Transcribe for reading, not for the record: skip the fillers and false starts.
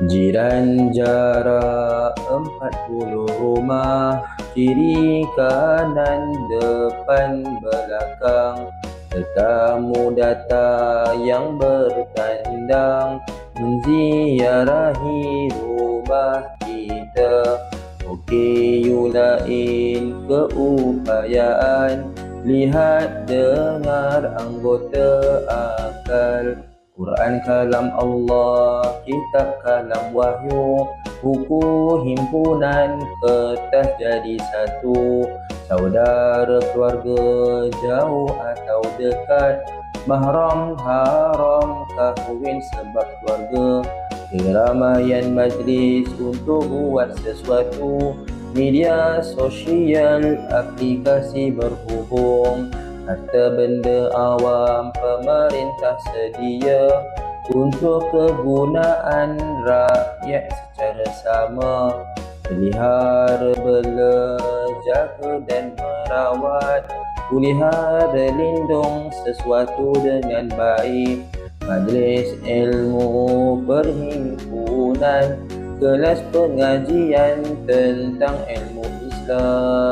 Jiran jarak 40 rumah, kiri kanan depan belakang, tetamu datang yang bertandang menziarahi rumah kita. Okey lain keupayaan, lihat dengar anggota akal. Quran kalam Allah, kitab kalam wahyu, buku himpunan kertas jadi satu. Saudara keluarga jauh atau dekat, mahram haram kahwin sebab keluarga. Keramaian majlis untuk buat sesuatu, media sosial aplikasi berhubung. Harta benda awam pemerintah sedia untuk kegunaan rakyat secara sama. Pelihara, bela, jaga dan merawat, pelihara lindung sesuatu dengan baik. Majlis ilmu perhimpunan, kelas pengajian tentang ilmu Islam.